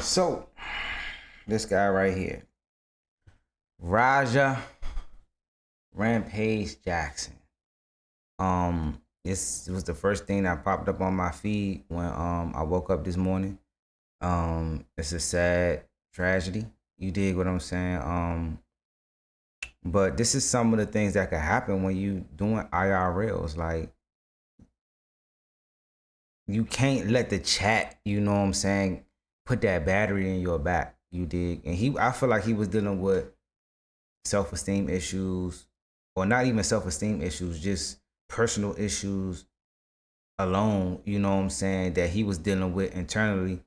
So, this guy right here, Raja Rampage Jackson. This was the first thing that popped up on my feed when I woke up this morning. It's a sad tragedy. You dig what I'm saying? But this is some of the things that could happen when you doing IRLs. Like, you can't let the chat, you know what I'm saying, put that battery in your back. You dig? And I feel like he was dealing with self-esteem issues, or not even self-esteem issues, just personal issues alone, you know what I'm saying, that he was dealing with internally.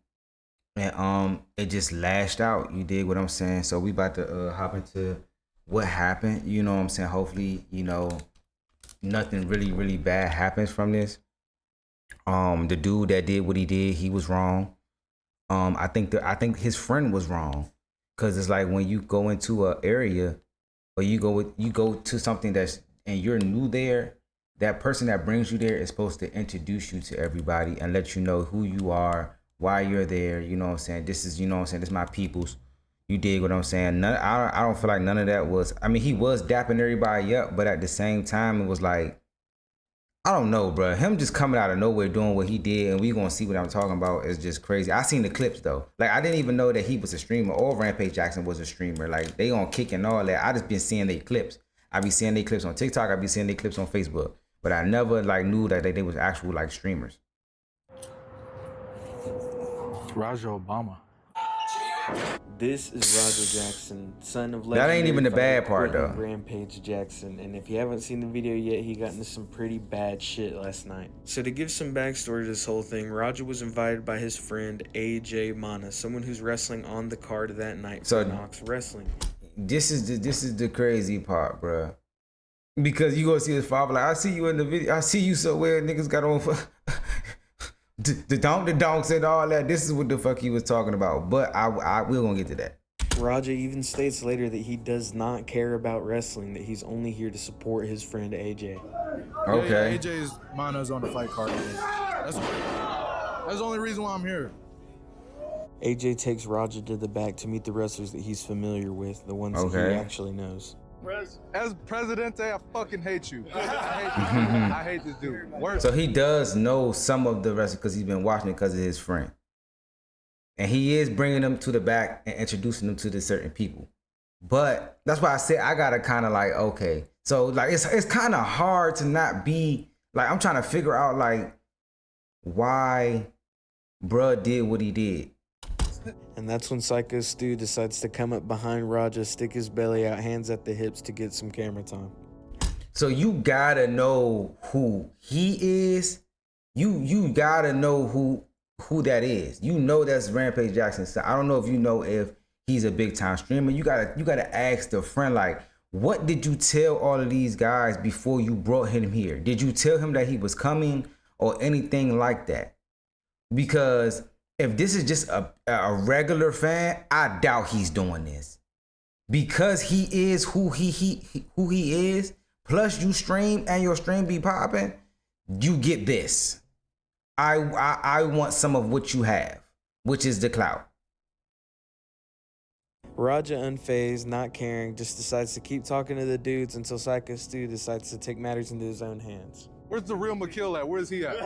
And it just lashed out. You dig what I'm saying? So we about to hop into what happened, you know what I'm saying? Hopefully, you know, nothing really, really bad happens from this. The dude that did what he did, he was wrong. I think his friend was wrong, because it's like when you go into an area, or you go to something and you're new there, that person that brings you there is supposed to introduce you to everybody and let you know who you are, why you're there. You know what I'm saying? This is, you know what I'm saying, this is my peoples. You dig what I'm saying? I don't feel like none of that was. I mean, he was dapping everybody up, but at the same time, it was like, I don't know, bro. Him just coming out of nowhere doing what he did, and we gonna see what I'm talking about, is just crazy. I seen the clips though. Like, I didn't even know that he was a streamer or Rampage Jackson was a streamer. Like, they on Kick and all that. I just been seeing their clips. I be seeing their clips on TikTok. I be seeing their clips on Facebook. But I never like knew that they was actual like streamers. Raja Obama. This is Raja Jackson, son of That ain't even the bad part, Quinton though. Rampage Jackson, and if you haven't seen the video yet, he got into some pretty bad shit last night. So to give some backstory to this whole thing, Raja was invited by his friend AJ Mana, someone who's wrestling on the card that night for KnokX Wrestling. This is the crazy part, bro. Because you gonna see his father like, I see you in the video. I see you somewhere. Niggas got on the donks and all that. This is what the fuck he was talking about. But we're gonna get to that. Raja even states later that he does not care about wrestling, that he's only here to support his friend AJ. Okay. Yeah, AJ's Mana's on the fight card. That's the only reason why I'm here. AJ takes Raja to the back to meet the wrestlers that he's familiar with, the ones that he actually knows. As Presidente, I fucking hate you. I hate this dude. So he does know some of the wrestlers because he's been watching it because of his friend. And he is bringing them to the back and introducing them to the certain people. But that's why I said I gotta kind of like, okay. So like it's kind of hard to not be like, I'm trying to figure out like why bruh did what he did. And that's when Syko Stu decides to come up behind Raja, stick his belly out, hands at the hips to get some camera time. So you gotta know who he is. You gotta know who that is. You know that's Rampage Jackson. So I don't know if you know if he's a big time streamer. You gotta ask the friend, like, what did you tell all of these guys before you brought him here? Did you tell him that he was coming or anything like that? Because if this is just a regular fan, I doubt he's doing this. Because he is who he is, plus you stream and your stream be popping, you get this. I want some of what you have, which is the clout. Raja, unfazed, not caring, just decides to keep talking to the dudes until Syko Stu decides to take matters into his own hands. Where's the real McKill at? Where's he at?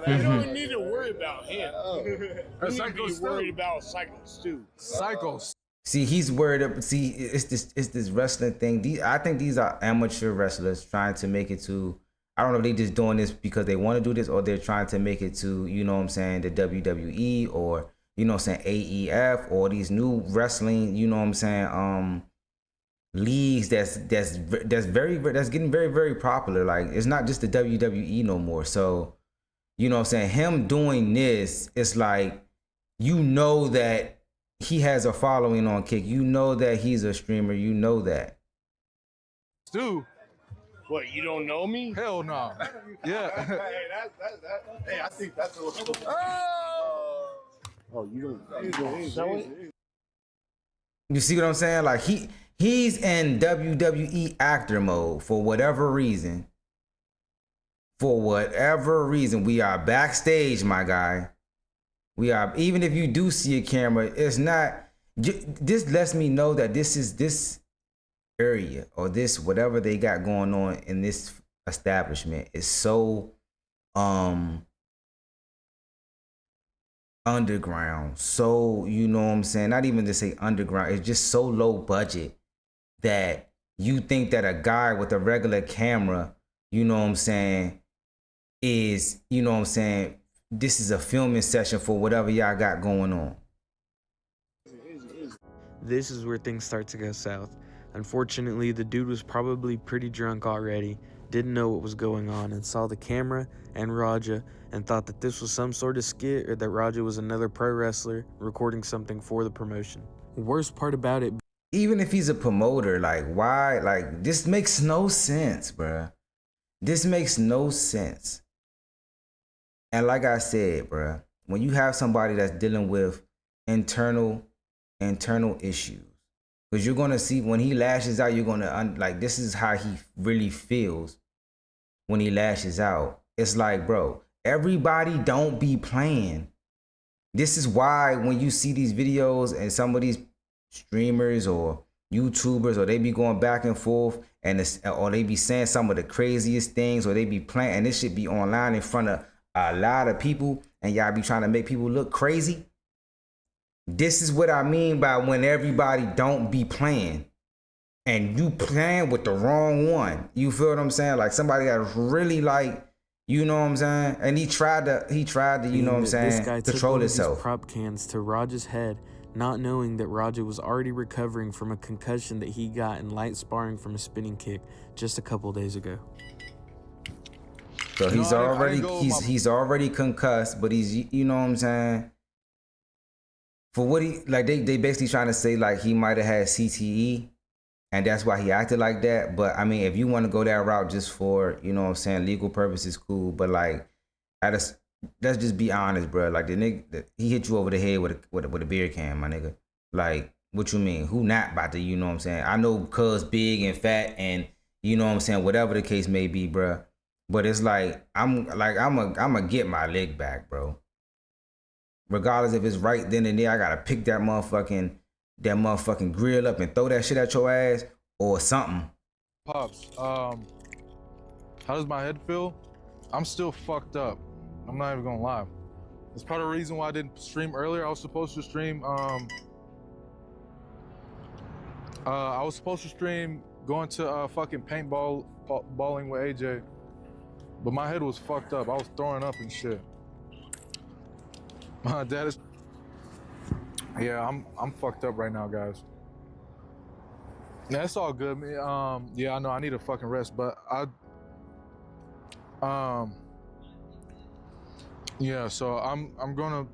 You don't need to worry about him. You need to be worried about Syko Stu. Syko. See, he's worried. See, it's this wrestling thing. I think these are amateur wrestlers trying to make it to. I don't know if they just doing this because they want to do this, or they're trying to make it to, you know what I'm saying, the WWE, or, you know what I'm saying, AEF, or these new wrestling, you know what I'm saying, leagues that's getting very, very popular. Like, it's not just the WWE no more. So, you know what I'm saying, him doing this, it's like, you know that he has a following on Kick. You know that he's a streamer. You know that. Stu. What, you don't know me? Hell no. Yeah. Hey, I think that's a little... Oh, you don't show it? You see what I'm saying? Like, he's in WWE actor mode for whatever reason. For whatever reason. We are backstage, my guy. Even if you do see a camera, it's not. This lets me know that this area or this whatever they got going on in this establishment is so underground. So, you know what I'm saying? Not even to say underground, it's just so low budget that you think that a guy with a regular camera, you know what I'm saying, is, you know what I'm saying, this is a filming session for whatever y'all got going on. This is where things start to go south. Unfortunately, the dude was probably pretty drunk already, didn't know what was going on, and saw the camera and Raja and thought that this was some sort of skit or that Raja was another pro wrestler recording something for the promotion. Worst part about it, even if he's a promoter, like, why? Like, this makes no sense, bruh. This makes no sense. And like I said, bruh, when you have somebody that's dealing with internal issues, because you're gonna see when he lashes out, you're gonna like, this is how he really feels when he lashes out. It's like, bro, everybody don't be playing. This is why when you see these videos and some of these streamers or YouTubers, or they be going back and forth, or they be saying some of the craziest things, or they be playing, and this shit be online in front of a lot of people, and y'all be trying to make people look crazy. This is what I mean by when everybody don't be playing, and you playing with the wrong one. You feel what I'm saying? Like somebody that's really like, you know what I'm saying? And he tried to, you know what I'm saying, control himself. Prop cans to Raja's head, not knowing that Raja was already recovering from a concussion that he got in light sparring from a spinning kick just a couple days ago. So he's already concussed, but he's, you know what I'm saying, for what he, like, they basically trying to say like he might have had CTE and that's why he acted like that. But I mean, if you want to go that route just for, you know what I'm saying, legal purposes, cool. But like, let's just be honest, bro. Like the nigga, he hit you over the head with a beer can, my nigga. Like, what you mean? Who not about to, you know what I'm saying? I know cuz big and fat and, you know what I'm saying, whatever the case may be, bro. But it's like, I'm gonna get my leg back, bro. Regardless if it's right then and there, I gotta pick that motherfucking grill up and throw that shit at your ass or something. Pops, how does my head feel? I'm still fucked up. I'm not even gonna lie. That's part of the reason why I didn't stream earlier. I was supposed to stream going to fucking paintballing with AJ. But my head was fucked up. I was throwing up and shit. My dad is... Yeah, I'm fucked up right now, guys. Yeah, it's all good. Yeah, I know I need a fucking rest, but yeah, so I'm gonna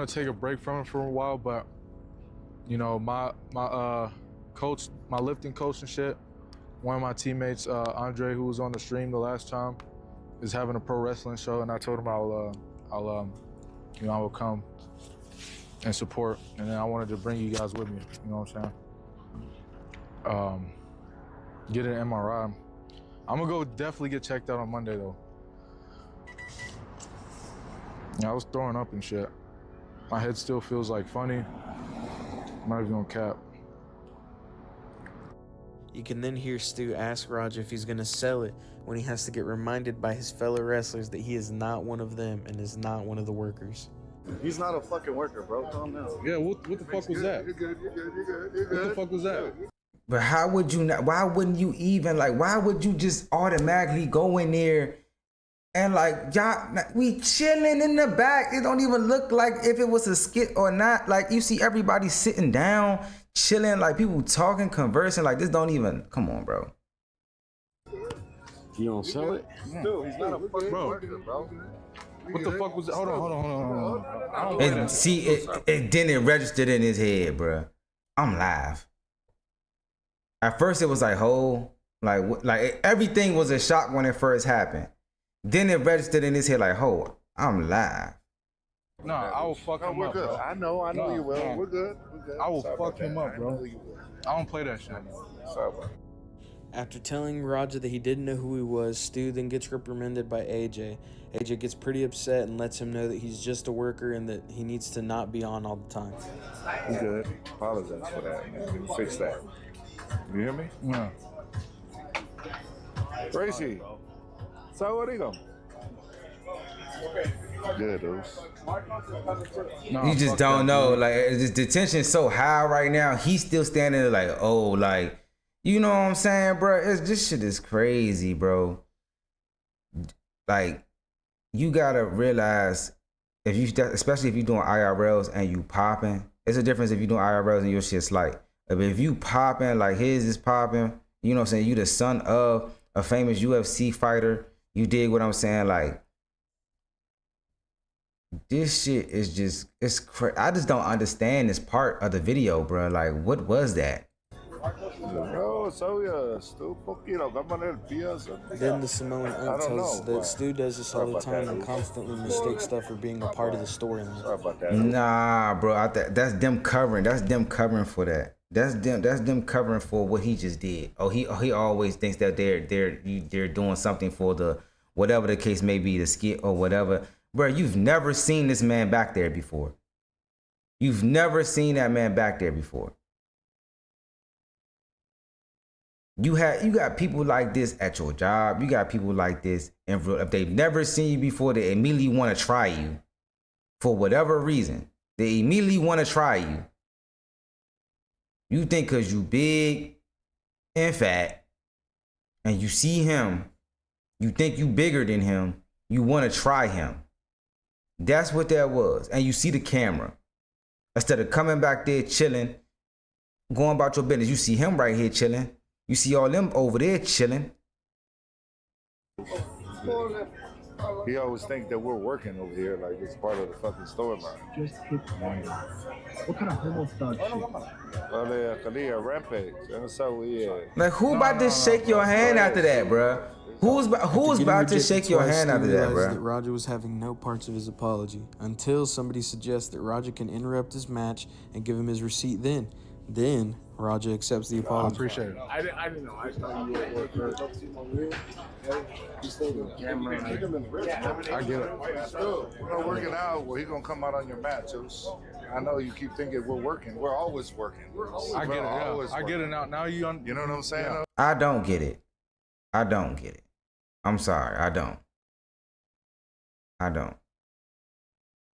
take a break from it for a while, but you know, my coach, my lifting coach and shit, one of my teammates, Andre, who was on the stream the last time, is having a pro wrestling show, and I told him I will come and support, and then I wanted to bring you guys with me, you know what I'm saying? Get an MRI. I'm gonna go definitely get checked out on Monday though. Yeah, I was throwing up and shit. My head still feels like funny. I'm not even gonna cap. You can then hear Stu ask Raja if he's gonna sell it when he has to get reminded by his fellow wrestlers that he is not one of them and is not one of the workers. He's not a fucking worker, bro. Calm down. Yeah, what the fuck was that? You're good. What the fuck was that? But how would you not? Why wouldn't you even, like, why would you just automatically go in there and like, y'all, we chilling in the back? It don't even look like if it was a skit or not. Like, you see everybody sitting down, chilling, like people talking, conversing. Like, this don't even, come on, bro. You don't sell it? Dude, he's not a fucking worker, bro. What the fuck was that? Hold on. And see, it didn't register in his head, bro. I'm live. At first, it was like, like everything was a shock when it first happened. Then it registered in his head like, I'm live. No, I will fuck him up, good. bro. I know you will. No. We're good. I will fuck him up, bro. I don't play that shit. Sorry, bro. After telling Raja that he didn't know who he was, Stu then gets reprimanded by AJ. AJ gets pretty upset and lets him know that he's just a worker and that he needs to not be on all the time. You good. Apologize for that, man. Fix that. You hear me? Yeah. Gracie. So what are you going? Good, dude. No, You just fuck don't that, know. dude. Like the tension's so high right now. He's still standing there like, oh, like, you know what I'm saying, bro? This shit is crazy, bro. Like, you gotta realize especially if you're doing IRLs and you popping. It's a difference if you're doing IRLs and your shit's like, if you popping like his is popping, you know what I'm saying? You the son of a famous UFC fighter. You dig what I'm saying? Like, this shit is just, it's crazy. I just don't understand this part of the video, bro. Like, what was that? Oh, so yeah, Stu, poquito, cámara el pie. Then the Samoan I Unk don't tells know, that but- Stu does this all Sorry the about time that, and dude. constantly mistakes stuff for being a part of the storyline. Sorry about that. Nah, bro. That's them covering. That's them covering for that. That's them covering for what he just did. Oh, he always thinks that they're doing something for the whatever the case may be, the skit or whatever. Bro, you've never seen this man back there before. You've never seen that man back there before. You got people like this at your job. You got people like this, and if they've never seen you before, they immediately want to try you for whatever reason. They immediately want to try you. You think because you big and fat, and you see him, you think you bigger than him, you want to try him. That's what that was. And you see the camera. Instead of coming back there chilling, going about your business, you see him right here chilling. You see all them over there chilling. He always think that we're working over here like it's part of the fucking storyline. Just pick one. What kind of homophobe shit? Rampage. And so we Like, who about to shake your hand after that, bruh? Who's about to shake your hand after that, bruh? That bruh? Raja was having no parts of his apology until somebody suggests that Raja can interrupt his match and give him his receipt. Then Raja accepts the I apology. appreciate it. I didn't know. I thought you were at work. I get it. We're not working out. Well, he gonna come out on your matches. I know you keep thinking we're working. We're always working. I get it. We're Yeah. always I get it working. now. Now you You know what I'm saying? Yeah. I don't get it. I don't get it. I'm sorry. I don't.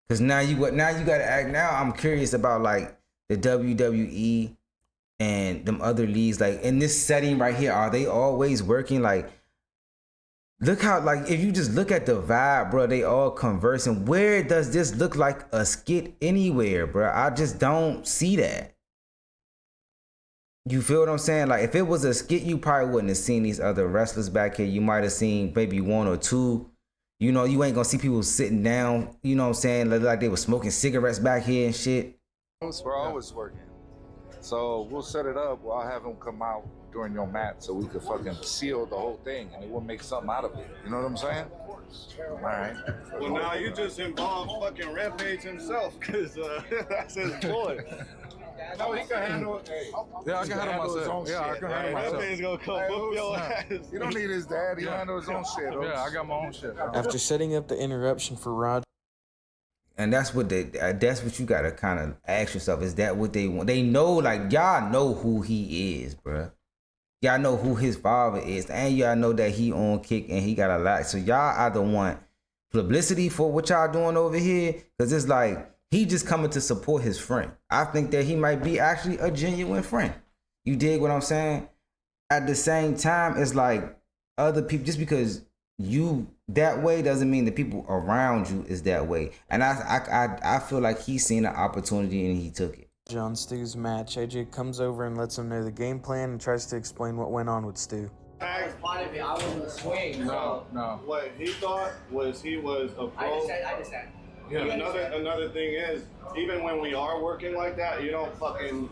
Cause now you gotta act. Now I'm curious about like the WWE and them other leagues. Like in this setting right here, are they always working? Like, look how, like, if you just look at the vibe, bro, they all conversing. Where does this look like a skit anywhere, bro? I just don't see that. You feel what I'm saying? Like, if it was a skit, you probably wouldn't have seen these other wrestlers back here. You might have seen maybe one or two. You know, you ain't gonna see people sitting down, you know what I'm saying? Like they were smoking cigarettes back here and shit. We're always working. So we'll set it up. I'll have him come out during your match so we could fucking seal the whole thing and we'll make something out of it. You know what I'm saying? All right. Well, now you just involved fucking Rampage himself, because that's his boy. No, he can handle it. Hey, Yeah, I can handle myself. Yeah, I can handle myself. Rampage gonna come whoop your ass. You don't need his dad. He handles his own shit. Yeah, I got my own shit. After setting up the interruption for Raja, And that's what you gotta kind of ask yourself. Is that what they want? They know, like, y'all know who he is, bruh. Y'all know who his father is. And y'all know that he on kick and he got a lot. So y'all either want publicity for what y'all doing over here, because it's like, he just coming to support his friend. I think that he might be actually a genuine friend. You dig what I'm saying? At the same time, it's like other people, just because you that way doesn't mean the people around you is that way. And I feel like he's seen an opportunity and he took it. on Stu's match, AJ comes over and lets him know the game plan and tries to explain what went on with Stu. I was in the swing. No. What he thought was he was a pro. I understand. Yeah. Another thing is, even when we are working like that, you don't fucking.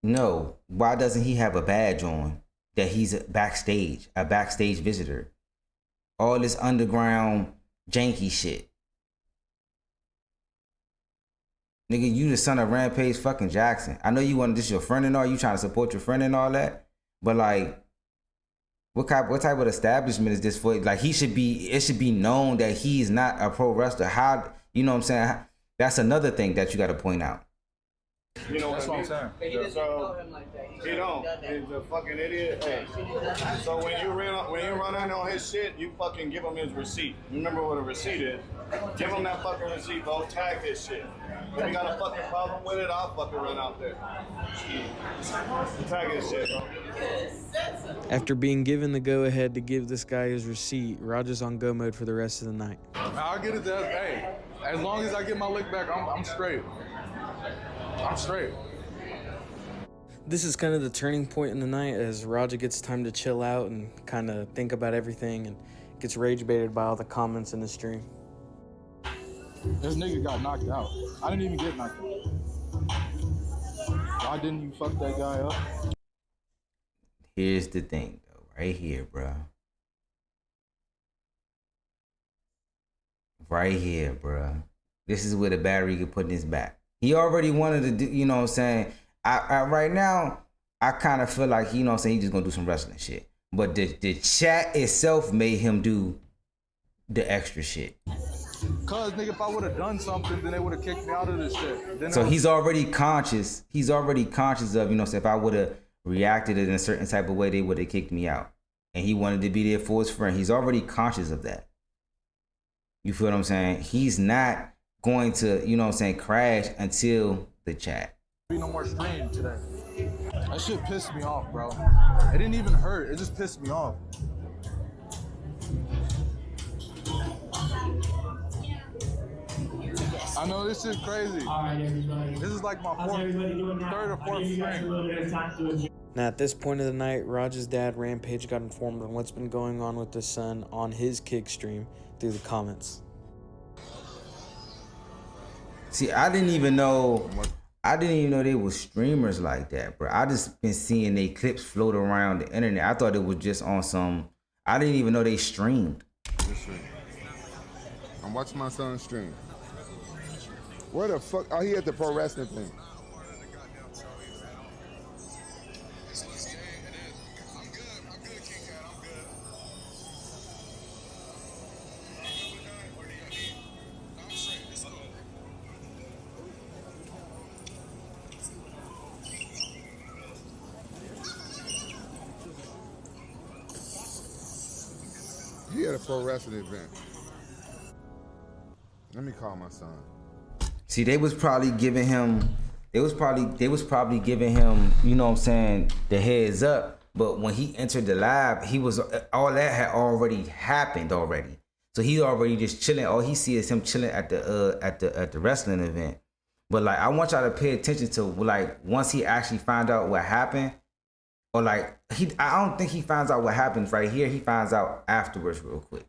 No, why doesn't he have a badge on that he's a backstage visitor? All this underground janky shit. Nigga, you the son of Rampage fucking Jackson. I know you want this your friend and all, you trying to support your friend and all that, but like, What type of establishment is this for? Like it should be known that he's not a pro wrestler. How, you know what I'm saying? That's another thing that you got to point out. You know That's what I'm saying. So he don't. He's a fucking idiot. Hey. So when you run in on his shit, you fucking give him his receipt. Remember what a receipt is? Give him that fucking receipt, bro. Tag his shit. If you got a fucking problem with it, I'll fucking run out there. Tag his shit, bro. After being given the go-ahead to give this guy his receipt, Roger's on go mode for the rest of the night. I'll get it there. Hey, as long as I get my lick back, I'm straight. I'm straight. This is kind of the turning point in the night as Roger gets time to chill out and kind of think about everything and gets rage baited by all the comments in the stream. This nigga got knocked out. I didn't even get knocked out. Why didn't you fuck that guy up? Here's the thing, though, right here, bro. Right here, bro. This is where the battery could put in his back. He already wanted to do, you know what I'm saying? I right now, I kind of feel like, you know what I'm saying, he's just gonna do some wrestling shit. But the chat itself made him do the extra shit. Cause nigga, if I would have done something, then they would have kicked me out of this shit. Then So he's already conscious. He's already conscious of, you know what I'm saying, if I would have reacted in a certain type of way, they would have kicked me out. And he wanted to be there for his friend. He's already conscious of that. You feel what I'm saying? He's not going to, you know what I'm saying, crash until the chat. Be no more stream today. That shit pissed me off, bro. It didn't even hurt. It just pissed me off. I know this shit's crazy. All right, everybody. This is like my third or fourth stream. Now, at this point of the night, Roger's dad, Rampage, got informed on what's been going on with his son on his kick stream through the comments. See, I didn't even know they were streamers like that, bro. I just been seeing they clips float around the internet. I thought it was just on some, I didn't even know they streamed. I'm watching my son stream. Where the fuck? Oh, he at the pro wrestling thing. He at a pro wrestling event. Let me call my son. See, they was probably giving him, you know what I'm saying, the heads up. But when he entered the lab, all that had already happened already. So he already just chilling. All he sees is him chilling at the wrestling event. But like, I want y'all to pay attention to, like, once he actually found out what happened, or like, I don't think he finds out what happens right here. He finds out afterwards real quick.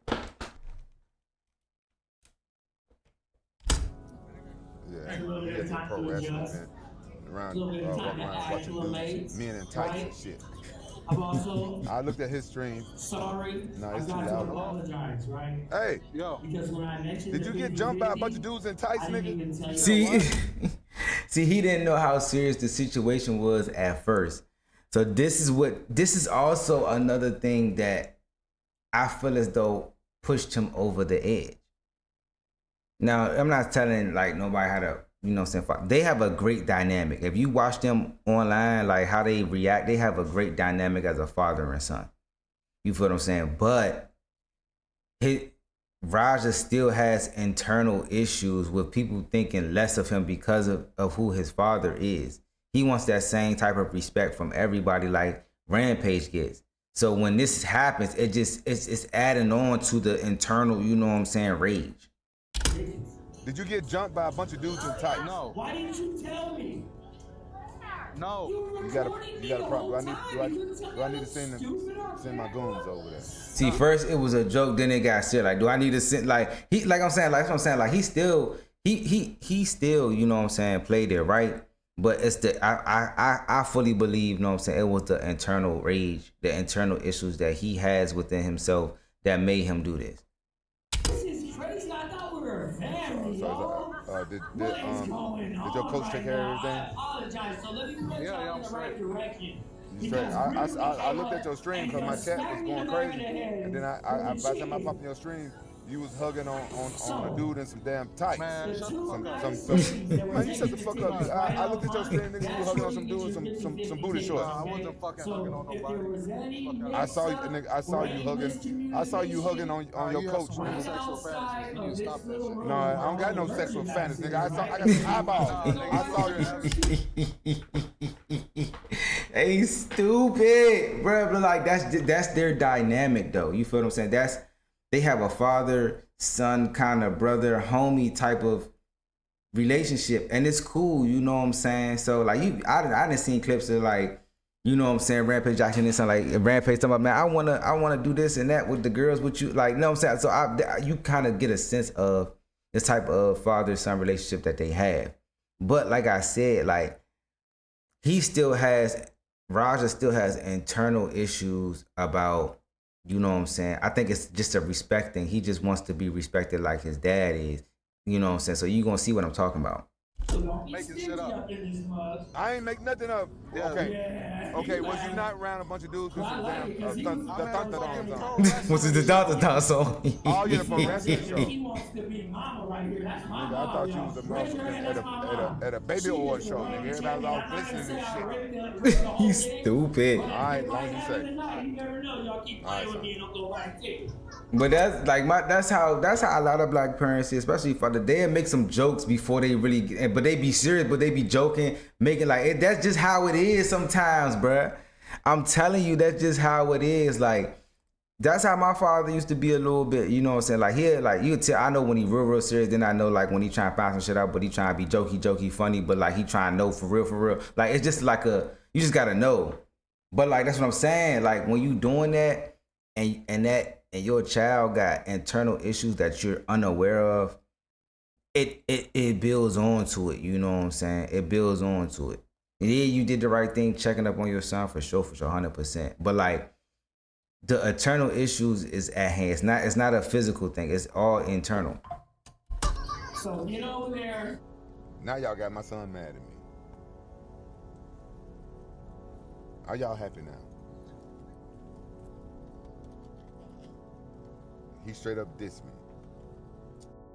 Yeah, he at the pro wrestling event. Around watching dudes, men in tights and shit. I looked at his stream. Sorry. No, it's I too got to loud. apologize, right? Hey, yo. Because when I mentioned did you get jumped by a bunch of dudes in tights, nigga? See, he didn't know how serious the situation was at first. So this is also another thing that I feel as though pushed him over the edge. Now, I'm not telling like nobody how to, you know what I'm saying, they have a great dynamic. If you watch them online, like how they react, they have a great dynamic as a father and son. You feel what I'm saying? But Raja still has internal issues with people thinking less of him because of who his father is. He wants that same type of respect from everybody like Rampage gets. So when this happens, it's adding on to the internal, you know what I'm saying, rage. Did you get jumped by a bunch of dudes in tights? No. Why didn't you tell me? No. You got a problem. Do I need to send my goons over there? See, first it was a joke, then it got serious. Like, do I need to send like he still, you know what I'm saying, played it right. But it's I fully believe, you know what I'm saying, it was the internal rage, the internal issues that he has within himself that made him do this. This is crazy. I thought we were a family, y'all. Did your coach take care of everything? I apologize. So let me put y'all in the right direction. Straight. I looked at your stream because my chat was going crazy, and then by the time I popped in your stream, you was hugging on a dude in some damn tights. Man, man, you shut the fuck up. I looked at your stream, nigga. You were hugging on some dude in some booty shorts. I wasn't fucking hugging on nobody. I saw you, nigga. I saw you hugging on your coach. Sexual fantasies. You need to stop that shit. No, I don't got no sexual fantasies, nigga. I got some eyeballs. I saw you. Hey, stupid, bro. But like that's their dynamic, though. You feel what I'm saying? They have a father, son, kind of brother, homie type of relationship, and it's cool. You know what I'm saying? So like I didn't see clips of like, you know what I'm saying, Rampage Jackson and something like Rampage talking about, man, I wanna do this and that with the girls with you, like, you know what I'm saying? So you kind of get a sense of this type of father-son relationship that they have. But like I said, like Raja still has internal issues about, you know what I'm saying? I think it's just a respect thing. He just wants to be respected like his dad is. You know what I'm saying? So you're going to see what I'm talking about. Making shit up. I ain't make nothing up. Yeah. Okay. Yeah. Okay, was you not around a bunch of dudes with some damn on? What's the Dun song? All you from wrestling show. He wants to be mama right here. That's my Nigga, I thought you was a motherfucker at a baby award show, nigga. Everybody was all glistening and shit. He's stupid. All right, as long as you say. You never know. Y'all keep playing with me and I'll go back to you. But that's how a lot of black parents, especially father, they make some jokes before they really, but they be serious, but they be joking, making like that's just how it is sometimes, bruh. I'm telling you, that's just how it is. Like that's how my father used to be a little bit, you know what I'm saying? Like here, like you tell, I know when he real serious, then I know like when he trying to find some shit out, but he trying to be jokey, funny, but like he trying to know for real. Like it's just like you just gotta know. But like that's what I'm saying. Like when you doing that and your child got internal issues that you're unaware of, it builds on to it, you know what I'm saying? It builds on to it. And yeah, you did the right thing checking up on your son for sure, 100%. But like the internal issues is at hand. It's not a physical thing. It's all internal. So get over there. Now y'all got my son mad at me. Are y'all happy now? He straight up dissed me.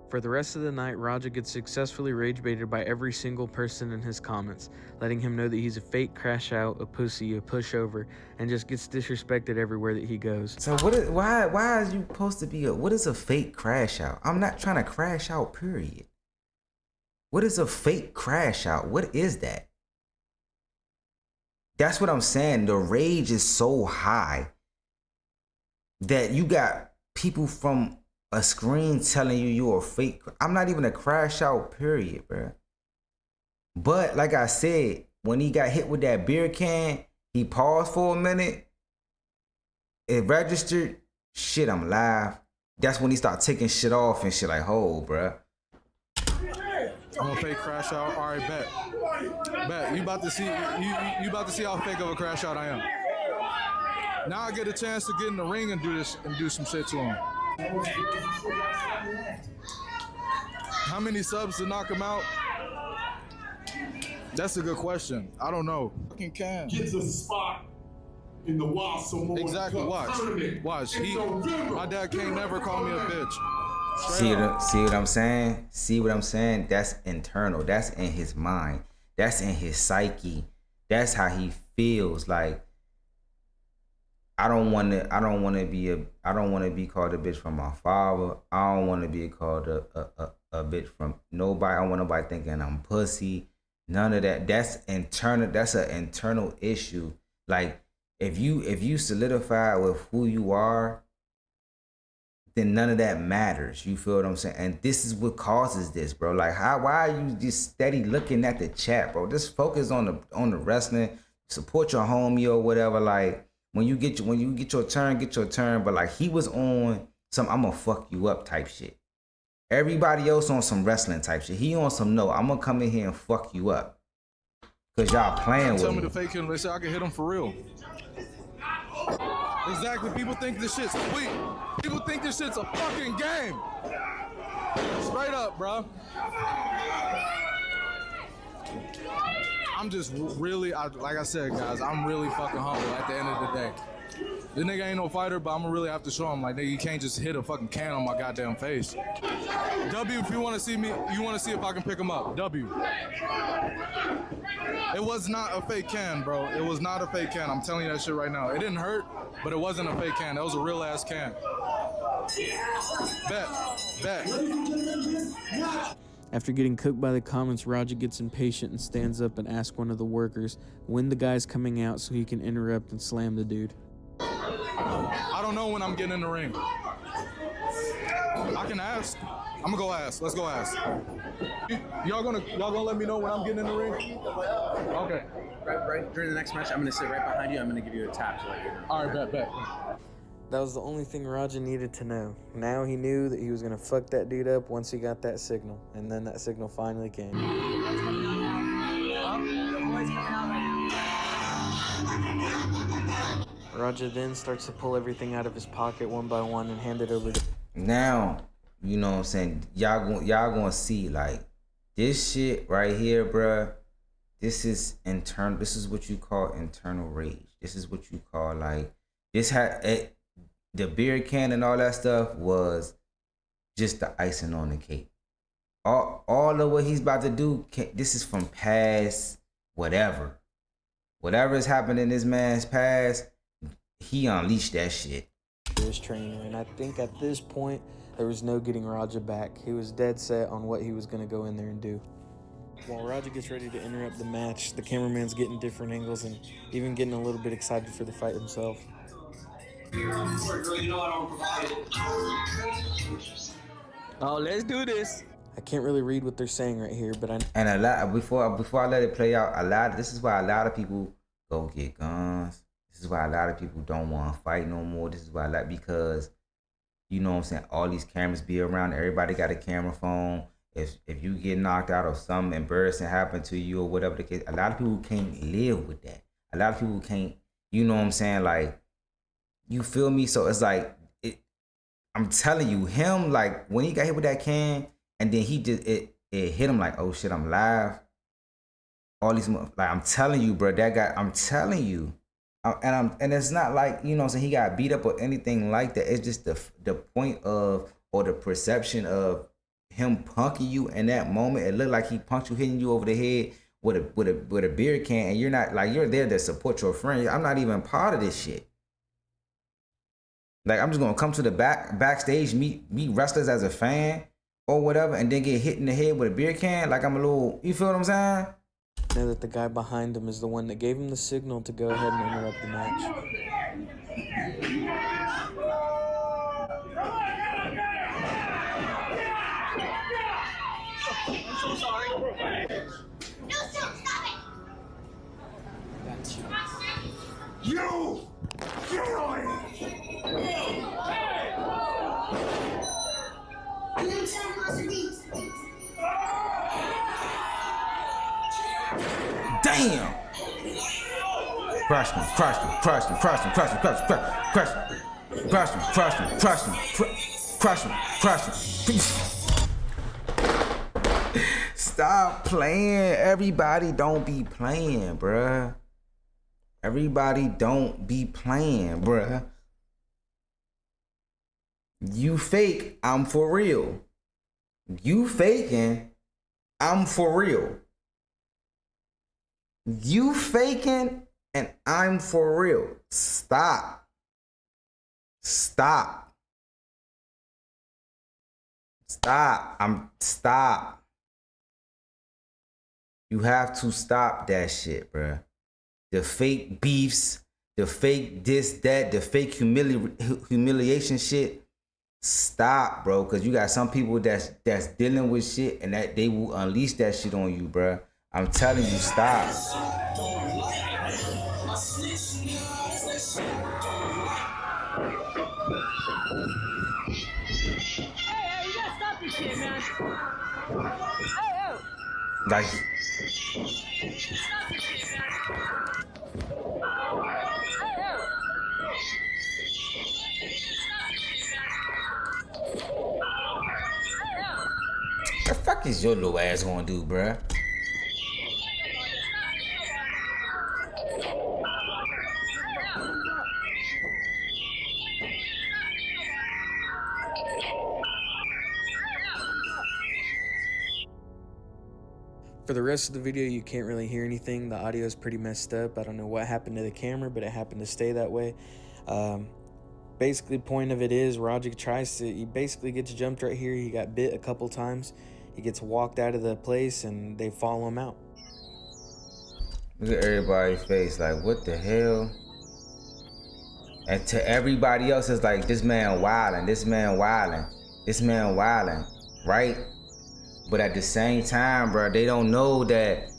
For the rest of the night, Raja gets successfully rage baited by every single person in his comments, letting him know that he's a fake crash out, a pussy, a pushover, and just gets disrespected everywhere that he goes. So why is you supposed to be what is a fake crash out? I'm not trying to crash out, period. What is a fake crash out? What is that? That's what I'm saying. The rage is so high that you got people from a screen telling you're a fake. I'm not even a crash out, period, bro. But like I said, when he got hit with that beer can, he paused for a minute. It registered. Shit, I'm live. That's when he started taking shit off and shit like, oh, bro. I'm a fake crash out. All right, bet. You about to see how fake of a crash out I am. Now I get a chance to get in the ring and do this and do some shit to him. How many subs to knock him out? That's a good question. I don't know. Fucking can. Gets a spot in the Wild Samoan exactly. Cup tournament. Watch. My dad can't never call me a bitch. See what I'm saying? See what I'm saying? That's internal. That's in his mind. That's in his psyche. That's how he feels. Like I don't want to be called a bitch from my father. I don't want to be called a bitch from nobody. I don't want nobody thinking I'm pussy. None of that. That's internal. That's an internal issue. Like if you solidify with who you are, then none of that matters. You feel what I'm saying? And this is what causes this, bro. Like why are you just steady looking at the chat, bro? Just focus on the wrestling. Support your homie or whatever. Like when you get your turn. But like he was on some I'm gonna fuck you up type shit. Everybody else on some wrestling type shit. He on some no, I'm gonna come in here and fuck you up. Cause y'all playing with me. Tell me to fake him. They say I can hit him for real. Exactly. People think this shit's sweet. People think this shit's a fucking game. Straight up, bro. I'm just really, like I said, guys, I'm really fucking humble at the end of the day. This nigga ain't no fighter, but I'm gonna really have to show him, like, nigga, you can't just hit a fucking can on my goddamn face. W, if you want to see me, you want to see if I can pick him up. W. It was not a fake can, bro. It was not a fake can. I'm telling you that shit right now. It didn't hurt, but it wasn't a fake can. That was a real ass can. Bet. After getting cooked by the comments, Raja gets impatient and stands up and asks one of the workers when the guy's coming out so he can interrupt and slam the dude. I don't know when I'm getting in the ring. I can ask. I'm gonna go ask. Let's go ask. Y'all gonna let me know when I'm getting in the ring? Okay. Right during the next match, I'm gonna sit right behind you. I'm gonna give you a tap to let you know. All right, bet. That was the only thing Raja needed to know. Now he knew that he was gonna fuck that dude up once he got that signal, and then that signal finally came. Raja then starts to pull everything out of his pocket one by one and hand it over to... Now, you know what I'm saying, y'all gonna see, like, this shit right here, bruh, this is internal, this is what you call internal rage. This is what you call, like, this had, the beer can and all that stuff was just the icing on the cake. All of what he's about to do, this is from past whatever. Whatever has happened in this man's past, he unleashed that shit. His trainer, and I think at this point there was no getting Raja back. He was dead set on what he was going to go in there and do. While Raja gets ready to interrupt the match, the cameraman's getting different angles and even getting a little bit excited for the fight himself. Oh, let's do this. I can't really read what they're saying right here, but and a lot before I let it play out, this is why a lot of people go get guns. This is why a lot of people don't want to fight no more. This is why because, you know what I'm saying, all these cameras be around. Everybody got a camera phone. If you get knocked out or something embarrassing happen to you or whatever the case, a lot of people can't live with that. A lot of people can't, you know what I'm saying, like, you feel me? So it's like, I'm telling you, him, like, when he got hit with that can and then he just, it hit him like, oh shit, I'm live. All these, like, I'm telling you, bro, that guy, I'm telling you. And it's not like, you know what I'm saying, he got beat up or anything like that. It's just the point of, or the perception of him punking you in that moment. It looked like he punked you, hitting you over the head with a beer can, and you're not, like, you're there to support your friend. I'm not even part of this shit. Like, I'm just gonna come to the backstage, meet wrestlers as a fan or whatever, and then get hit in the head with a beer can. Like, I'm a little, you feel what I'm saying? Know that the guy behind him is the one that gave him the signal to go ahead and interrupt the match. I'm so sorry. No, stop it! That's you. You! Damn! Crush him. Stop playing. Everybody don't be playing, bruh. Everybody don't be playing, bruh. You fake, I'm for real. You faking, I'm for real. You faking and I'm for real. Stop. Stop. You have to stop that shit, bruh. The fake beefs, the fake this, that, the fake humiliation shit. Stop, bro, because you got some people that's dealing with shit and that they will unleash that shit on you, bruh. I'm telling you, stop. Hey, you gotta stop this shit, man. Like, the fuck is your little ass gonna do, bruh? For the rest of the video, you can't really hear anything. The audio is pretty messed up. I don't know what happened to the camera, but it happened to stay that way. Basically, point of it is Roger he basically gets jumped right here. He got bit a couple times. He gets walked out of the place and they follow him out. Look at everybody's face, like, what the hell? And to everybody else, it's like, this man wilding, this man wilding, this man wilding, right? But at the same time, bro, they don't know that,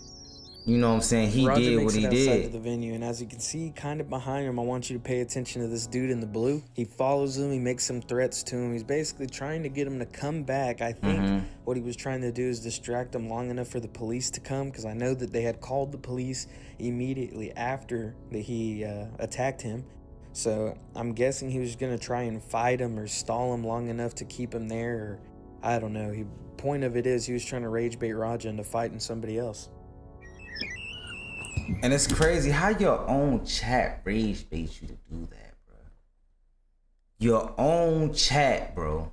you know what I'm saying, he Roger did what he did. Of the venue, and as you can see, kind of behind him, I want you to pay attention to this dude in the blue. He follows him, he makes some threats to him. He's basically trying to get him to come back. I think what he was trying to do is distract him long enough for the police to come, because I know that they had called the police immediately after that he attacked him. So I'm guessing he was gonna try and fight him or stall him long enough to keep him there, or I don't know. Point of it is he was trying to rage bait Raja into fighting somebody else. And it's crazy how your own chat rage baits you to do that, bro. Your own chat, bro.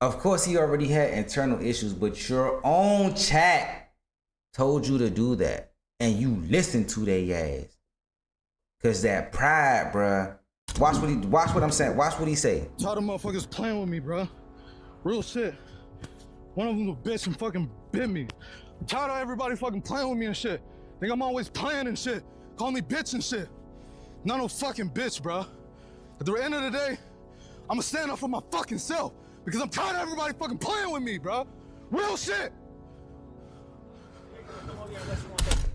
Of course, he already had internal issues, but your own chat told you to do that. And you listened to their ass. Cause that pride, bro. Watch what I'm saying. Watch what he say. Tired of motherfuckers playing with me, bro. Real shit. One of them a bitch and fucking bit me. I'm tired of everybody fucking playing with me and shit. Think I'm always playing and shit. Call me bitch and shit. Not no fucking bitch, bro. At the end of the day, I'ma stand up for my fucking self because I'm tired of everybody fucking playing with me, bro. Real shit.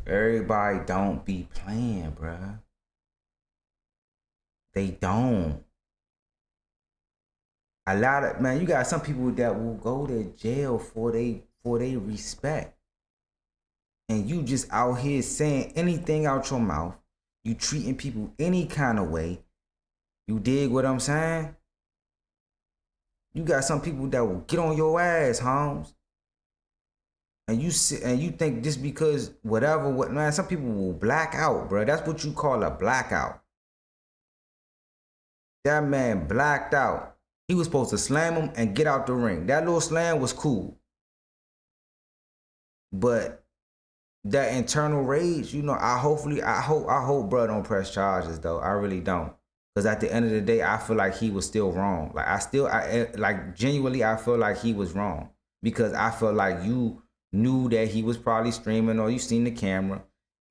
Everybody don't be playing, bro. They don't. A lot of, man, you got some people that will go to jail for they respect. And you just out here saying anything out your mouth. You treating people any kind of way. You dig what I'm saying? You got some people that will get on your ass, Holmes. And you think just because man, some people will black out, bro. That's what you call a blackout. That man blacked out. He was supposed to slam him and get out the ring. That little slam was cool. But that internal rage, you know, I hope bro don't press charges though. I really don't. Because at the end of the day, I feel like he was still wrong. Like genuinely, I feel like he was wrong. Because I feel like you knew that he was probably streaming or you seen the camera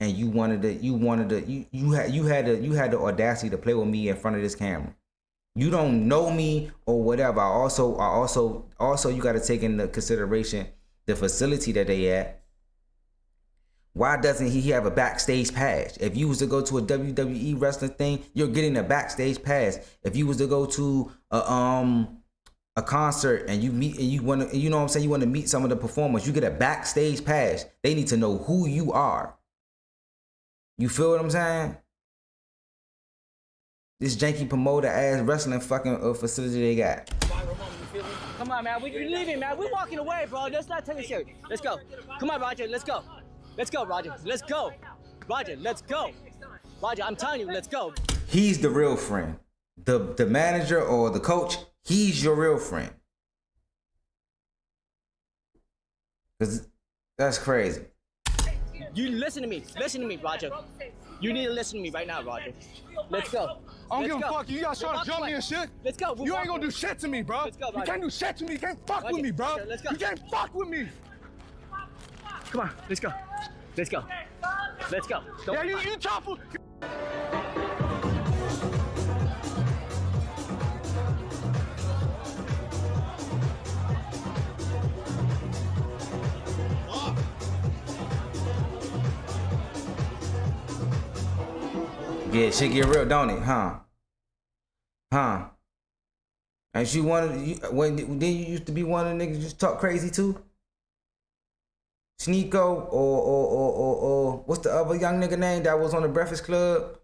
and you had the audacity to play with me in front of this camera. You don't know me or whatever. Also you got to take into consideration the facility that they at. Why doesn't he have a backstage pass? If you was to go to a WWE wrestling thing, you're getting a backstage pass. If you was to go to a concert and you want to, you know what I'm saying, you want to meet some of the performers, you get a backstage pass. They need to know who you are. You feel what I'm saying? This janky promoter ass wrestling fucking facility they got. Come on, man. We're leaving, man. We're walking away, bro. Let's not take it serious. Let's go. Come on, Roger. Let's go. Let's go, Roger. Let's go. Roger, let's go. Roger, I'm telling you, let's go. He's the real friend. The manager or the coach, he's your real friend. Cause that's crazy. You listen to me. Listen to me, Roger. You need to listen to me right now, Roger. Let's go. I don't give a fuck. You guys trying to jump me and shit? Let's go. You ain't gonna do shit to me, bro. Let's go, you can't do shit to me. You can't fuck with me, bro. Let's go. You can't fuck with me. Come on, let's go. Let's go. Let's go. Yeah, you chopper. Yeah, shit get real, don't it? Huh? And you then you used to be one of the niggas just talk crazy too? Sneeko or what's the other young nigga name that was on the Breakfast Club?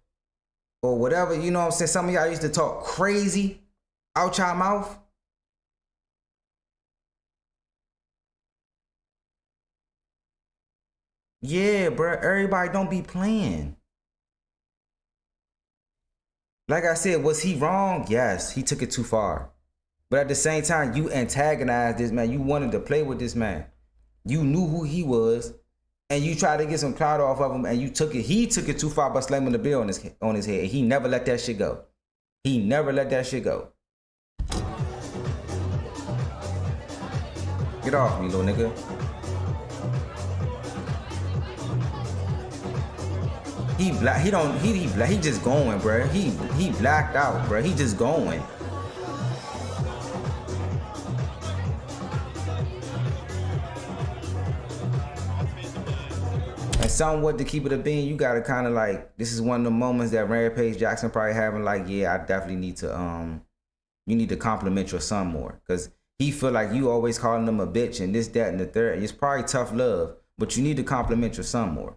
Or whatever, you know what I'm saying? Some of y'all used to talk crazy out y'all mouth. Yeah, bro, everybody don't be playing. Like I said, was he wrong? Yes, he took it too far. But at the same time, you antagonized this man. You wanted to play with this man. You knew who he was. and you tried to get some clout off of him, and he took it too far by slamming the bill on his head. He never let that shit go. He never let that shit go. Get off me, little nigga. He just going, bruh. He blacked out, bruh. He just going. And somewhat to keep it a bean, you gotta kind of like, this is one of the moments that Rampage Jackson probably having like, yeah, I definitely need to, you need to compliment your son more. Cause he feel like you always calling him a bitch and this, that, and the third. It's probably tough love, but you need to compliment your son more.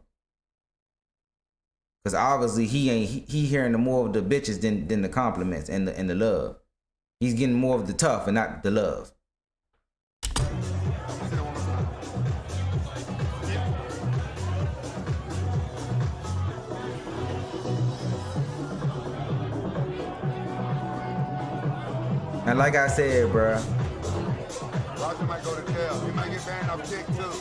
Cause obviously he hearing more of the bitches than the compliments and the love. He's getting more of the tough and not the love. And like I said, bruh, Roger might go to jail. He might get banned off kick too.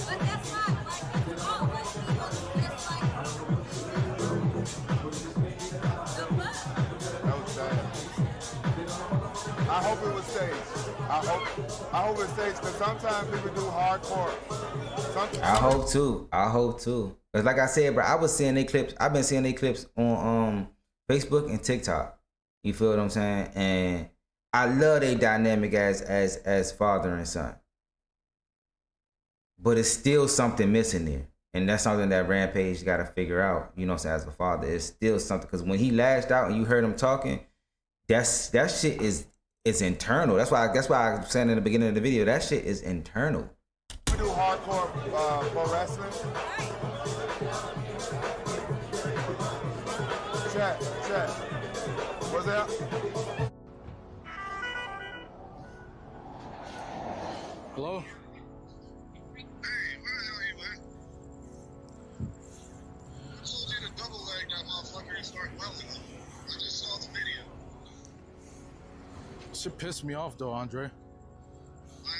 But that's not like it's all what he was just like. That was sad. I hope it was staged. I hope it's staged because sometimes people do hardcore. I hope too. Cause like I said, bro, I was seeing their clips. I've been seeing their clips on Facebook and TikTok. You feel what I'm saying? And I love their dynamic as father and son. But it's still something missing there. And that's something that Rampage got to figure out, you know what I'm saying, as a father. It's still something. Because when he lashed out and you heard him talking, that shit is internal. That's why I was saying in the beginning of the video, that shit is internal. We do hardcore pro wrestling. Chat. What's that? Hello? Hey, where the hell are you, man? I told you to double leg that motherfucker and start welding him. I just saw the video. Shit pissed me off though, Andre. I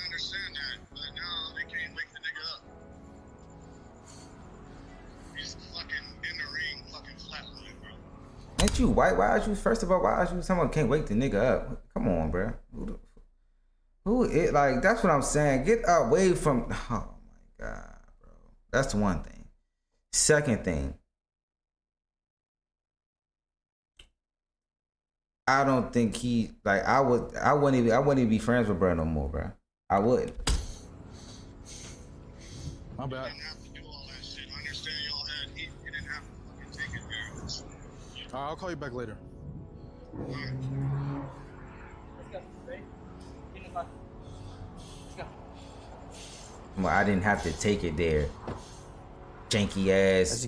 understand that, but now they can't wake the nigga up. He's fucking in the ring, fucking flatline, bro. Ain't you white? Why is you, first of all, why is you someone can't wake the nigga up? Come on, bro. Who it, like, that's what I'm saying. Get away from, oh my God, bro. That's one thing. Second thing, I don't think he, like, I wouldn't even be friends with bro no more, bro. I wouldn't. My bad. You didn't have to do all that shit. I understand y'all had heat. You didn't have to fucking take it there. I'll call you back later. All right. Let's go. Ready? Get in the car. Let's go. Well, I didn't have to take it there. Janky ass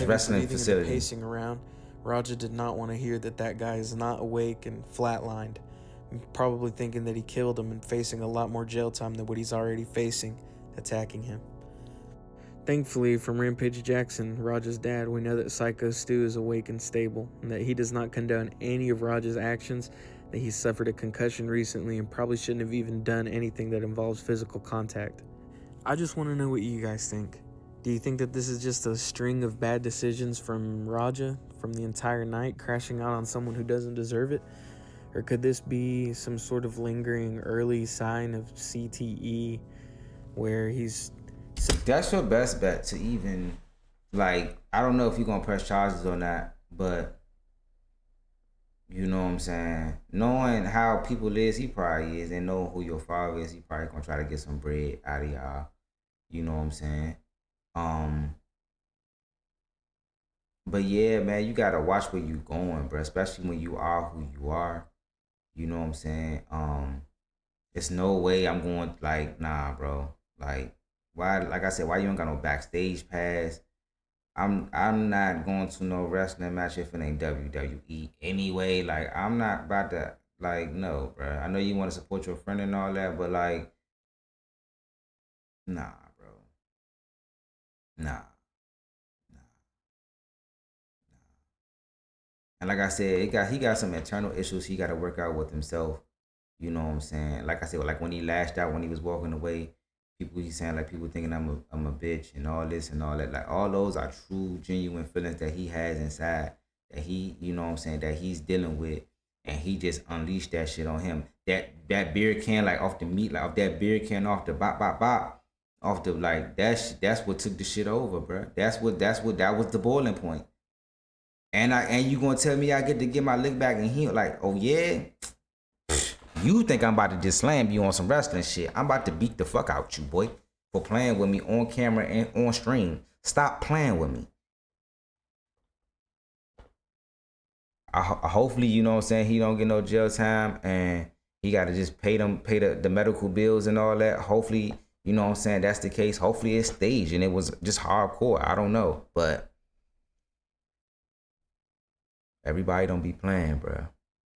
wrestling facility. Pacing around, Raja did not want to hear that guy is not awake and flatlined, probably thinking that he killed him and facing a lot more jail time than what he's already facing, attacking him. Thankfully, from Rampage Jackson, Raja's dad, we know that Syko Stu is awake and stable, and that he does not condone any of Raja's actions, that he suffered a concussion recently and probably shouldn't have even done anything that involves physical contact. I just want to know what you guys think. Do you think that this is just a string of bad decisions from Raja from the entire night, crashing out on someone who doesn't deserve it? Or could this be some sort of lingering early sign of CTE where he's... That's your best bet to even, like, I don't know if you're going to press charges or not, but you know what I'm saying? Knowing how people is, he probably is, and knowing who your father is, he probably going to try to get some bread out of y'all. You know what I'm saying? But yeah, man, you gotta watch where you going, bro. Especially when you are who you are. You know what I'm saying? It's no way I'm going, like, nah, bro. Like, why? Like I said, why you ain't got no backstage pass? I'm not going to no wrestling match if it ain't WWE anyway. Like, I'm not about to, like, no, bro. I know you want to support your friend and all that, but like, nah, bro. Nah. And like I said, he got some internal issues he got to work out with himself. You know what I'm saying? Like I said, like when he lashed out when he was walking away, people he's saying like people thinking I'm a bitch and all this and all that. Like all those are true, genuine feelings that he has inside that he, you know what I'm saying, that he's dealing with, and he just unleashed that shit on him. That beer can like off the meat, like off that beer can off the bop bop bop. Off the like that's what took the shit over, bro. That was the boiling point. And you gonna tell me I get to get my lick back and he like, oh yeah? You think I'm about to just slam you on some wrestling shit. I'm about to beat the fuck out you, boy, for playing with me on camera and on stream. Stop playing with me. Hopefully, you know what I'm saying, he don't get no jail time and he gotta just pay the medical bills and all that. Hopefully, you know what I'm saying, that's the case. Hopefully it's staged and it was just hardcore. I don't know. But everybody don't be playing, bro.